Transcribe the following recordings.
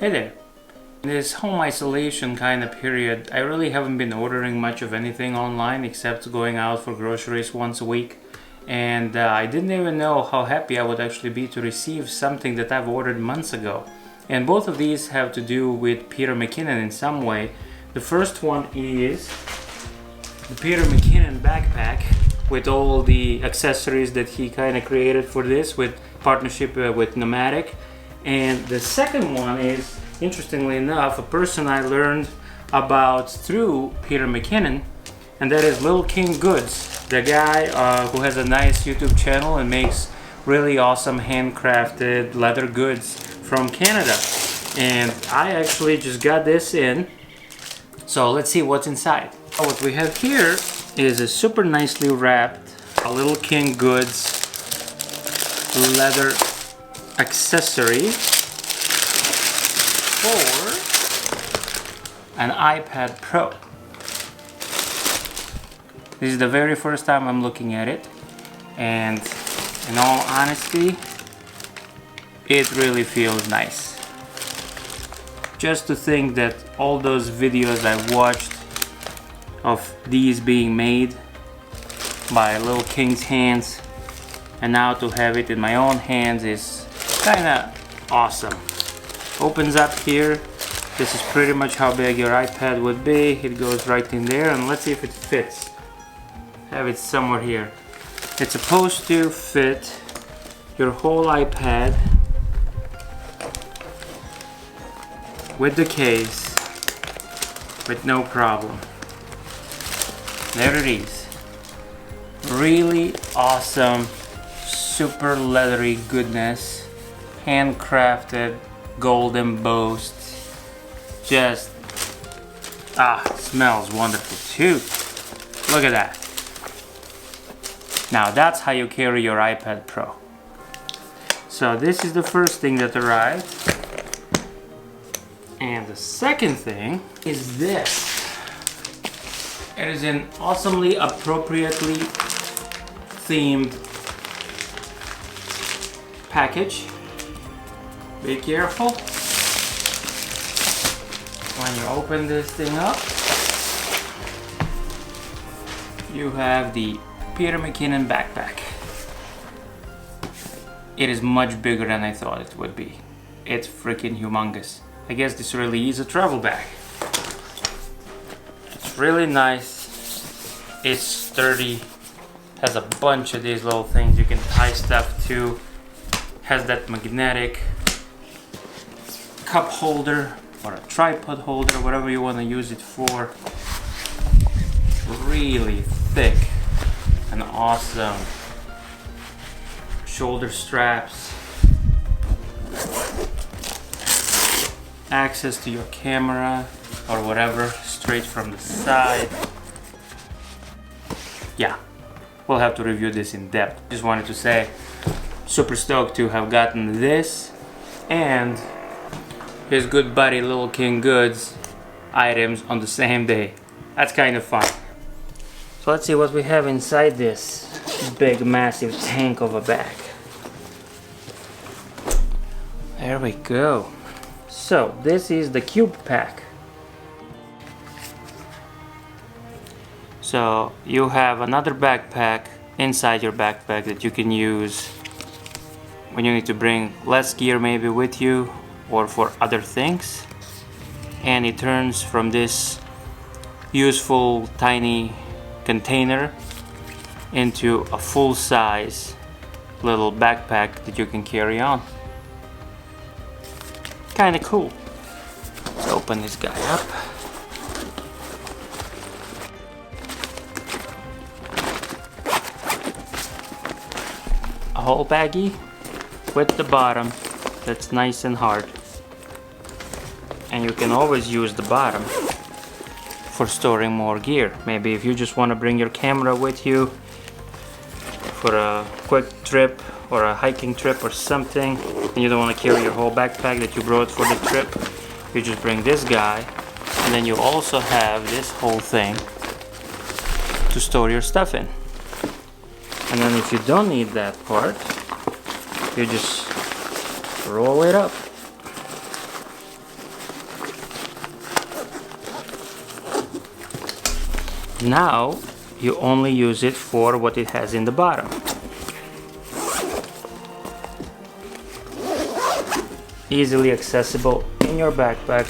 Hey there. In this home isolation kind of period, I really haven't been ordering much of anything online except going out for groceries once a week. And I didn't even know how happy I would actually be to receive something that I've ordered months ago. And both of these have to do with Peter McKinnon in some way. The first one is the Peter McKinnon Backpack with all the accessories that he kind of created for this with partnership with Nomadic. And the second one is, interestingly enough, a person I learned about through Peter McKinnon, and that is Little King Goods, the guy who has a nice YouTube channel and makes really awesome handcrafted leather goods from Canada. And I actually just got this in, so let's see what's inside. What we have here is a super nicely wrapped Little King Goods leather accessory for an iPad Pro. This is the very first time I'm looking at it, and in all honesty, it really feels nice. Just to think that all those videos I watched of these being made by Little King's hands, and now to have it in my own hands is kinda awesome. Opens up here. This is pretty much how big your iPad would be. It goes right in there, and let's see if it fits. Have it somewhere here. It's supposed to fit your whole iPad with the case with no problem. There it is. Really awesome, super leathery goodness, handcrafted, gold embossed. Just smells wonderful too. Look at that. Now that's how you carry your iPad Pro. So this is the first thing that arrived. And the second thing is this. It is an awesomely appropriately themed package. Be careful when you open this thing up. You have the Peter McKinnon Backpack. It is much bigger than I thought it would be. It's freaking humongous. I guess this really is a travel bag. It's really nice. It's sturdy. Has a bunch of these little things you can tie stuff to. Has that magnetic cup holder or a tripod holder, whatever you want to use it for. Really thick and awesome shoulder straps. Access to your camera or whatever straight from the side. Yeah, we'll have to review this in depth. Just wanted to say, super stoked to have gotten this and his good buddy Little King Goods items on the same day. That's kind of fun. So let's see what we have inside this big massive tank of a bag. There we go. So this is the Cube Pack. So you have another backpack inside your backpack that you can use when you need to bring less gear maybe with you or for other things. And it turns from this useful tiny container into a full-size little backpack that you can carry on. Kinda cool. Let's open this guy up. A whole baggie with the bottom that's nice and hard. And you can always use the bottom for storing more gear. Maybe if you just want to bring your camera with you for a quick trip or a hiking trip or something, and you don't want to carry your whole backpack that you brought for the trip, you just bring this guy, and then you also have this whole thing to store your stuff in. And then if you don't need that part, you just roll it up Now you only use it for what it has in the bottom. Easily accessible in your backpack,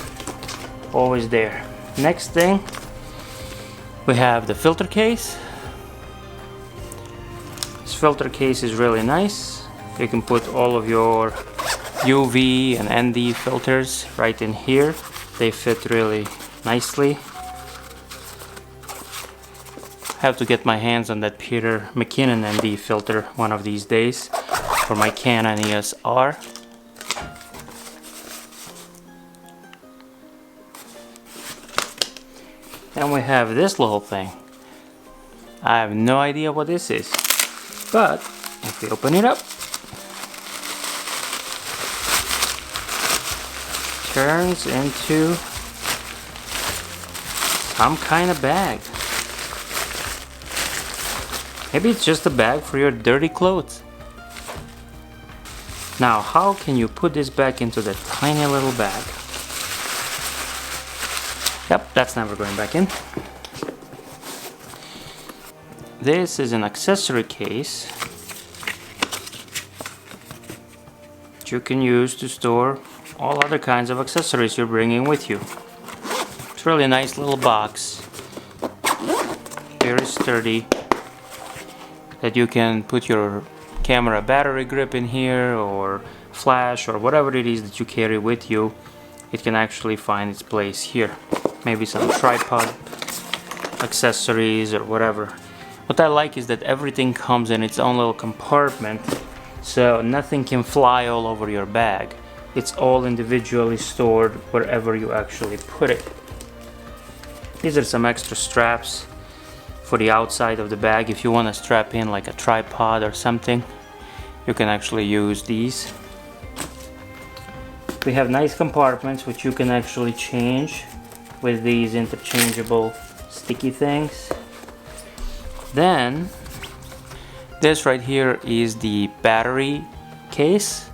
always there. Next thing, we have the filter case. This filter case is really nice. You can put all of your UV and ND filters right in here. They fit really nicely. I have to get my hands on that Peter McKinnon ND filter one of these days for my Canon EOS R. And we have this little thing. I have no idea what this is, but if we open it up, it turns into some kind of bag. Maybe it's just a bag for your dirty clothes. Now, how can you put this back into the tiny little bag? Yep, that's never going back in. This is an accessory case that you can use to store all other kinds of accessories you're bringing with you. It's really a nice little box, very sturdy, that you can put your camera battery grip in here, or flash, or whatever it is that you carry with you. It can actually find its place here. Maybe some tripod accessories or whatever. What I like is that everything comes in its own little compartment, so nothing can fly all over your bag. It's all individually stored wherever you actually put it. These are some extra straps for the outside of the bag. If you want to strap in like a tripod or something, you can actually use these. We have nice compartments which you can actually change with these interchangeable sticky things. Then this right here is the battery case.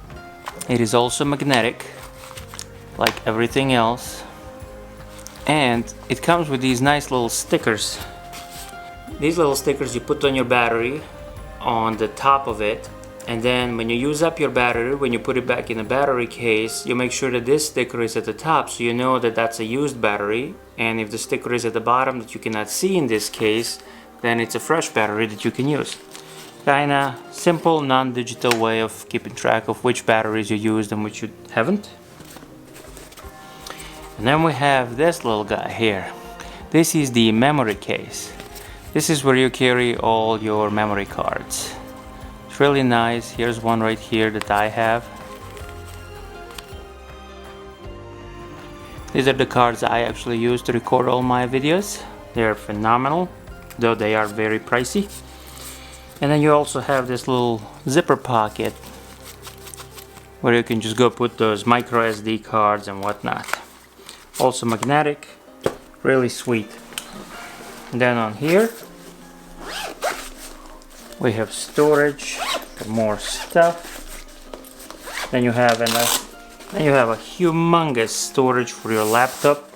It is also magnetic like everything else, and it comes with these nice little stickers. These little stickers you put on your battery on the top of it, and then when you use up your battery, when you put it back in the battery case, you make sure that this sticker is at the top, so you know that that's a used battery. And if the sticker is at the bottom that you cannot see in this case, then it's a fresh battery that you can use. Kinda simple, non-digital way of keeping track of which batteries you used and which you haven't. And then we have this little guy here. This is the memory case. This is where you carry all your memory cards. It's really nice. Here's one right here that I have. These are the cards I actually use to record all my videos. They're phenomenal, though they are very pricey. And then you also have this little zipper pocket where you can just go put those micro SD cards and whatnot. Also magnetic, really sweet. And then on here we have storage for more stuff. Then you have a humongous storage for your laptop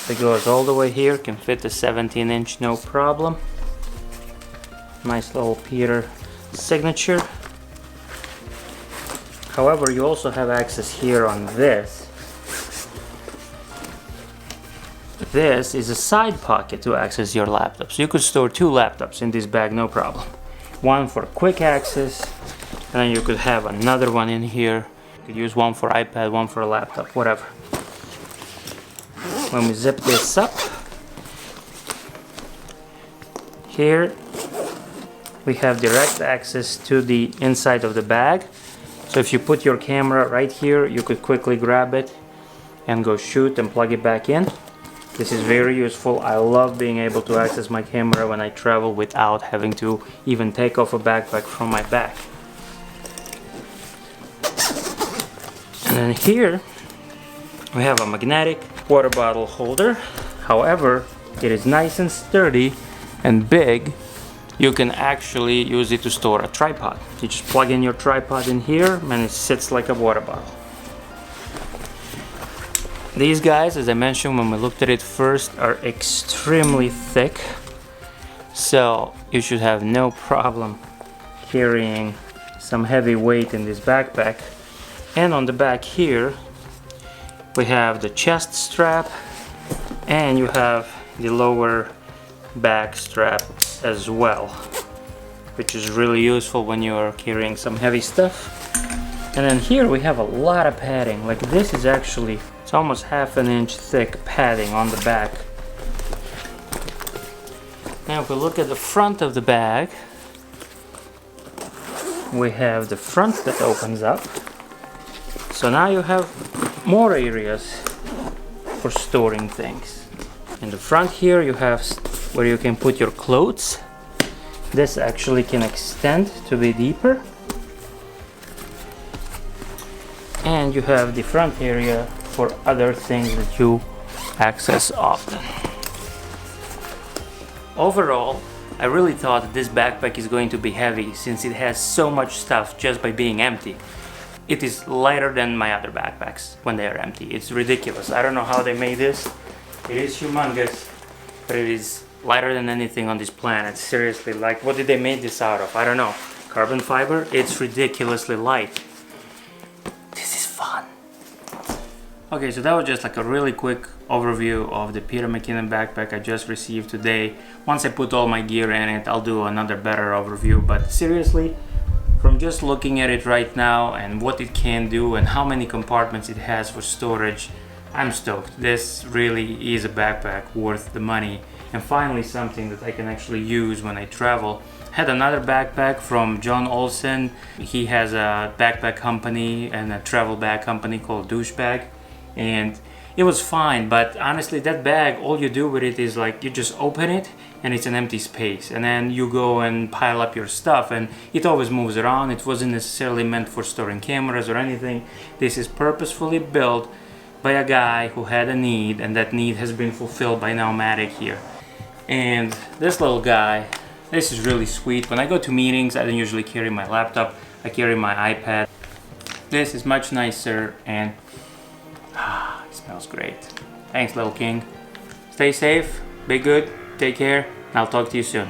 that goes all the way here. Can fit a 17-inch no problem. Nice little Peter signature. However, you also have access here on this. This is a side pocket to access your laptop. So you could store 2 laptops in this bag, no problem. One for quick access, and then you could have another one in here. You could use one for iPad, one for a laptop, whatever. When we zip this up, here we have direct access to the inside of the bag. So if you put your camera right here, you could quickly grab it and go shoot and plug it back in. This is very useful. I love being able to access my camera when I travel without having to even take off a backpack from my back. And then here we have a magnetic water bottle holder. However, it is nice and sturdy and big. You can actually use it to store a tripod. You just plug in your tripod in here and it sits like a water bottle. These guys, as I mentioned when we looked at it first, are extremely thick. So you should have no problem carrying some heavy weight in this backpack. And on the back here we have the chest strap, and you have the lower back strap as well, which is really useful when you're carrying some heavy stuff. And then here we have a lot of padding. Like this is actually, it's almost ½ inch thick padding on the back. Now if we look at the front of the bag, we have the front that opens up. So now you have more areas for storing things. In the front here you have where you can put your clothes. This actually can extend to be deeper. And you have the front area for other things that you access often. Overall, I really thought that this backpack is going to be heavy since it has so much stuff just by being empty. It is lighter than my other backpacks when they are empty. It's ridiculous. I don't know how they made this. It is humongous, but it is lighter than anything on this planet. Seriously, like what did they make this out of? I don't know. Carbon fiber? It's ridiculously light. This is fun. Okay, so that was just like a really quick overview of the Peter McKinnon backpack I just received today. Once I put all my gear in it, I'll do another better overview, but seriously, from just looking at it right now and what it can do and how many compartments it has for storage, I'm stoked. This really is a backpack worth the money, and finally something that I can actually use when I travel. Had another backpack from John Olsen. He has a backpack company and a travel bag company called Douchebag, and it was fine, but honestly that bag, all you do with it is like you just open it and it's an empty space, and then you go and pile up your stuff, and it always moves around. It wasn't necessarily meant for storing cameras or anything. This is purposefully built by a guy who had a need, and that need has been fulfilled by Nomadic here. And this little guy, this is really sweet. When I go to meetings, I don't usually carry my laptop. I carry my iPad. This is much nicer, and it smells great. Thanks, little king. Stay safe, be good, take care, and I'll talk to you soon.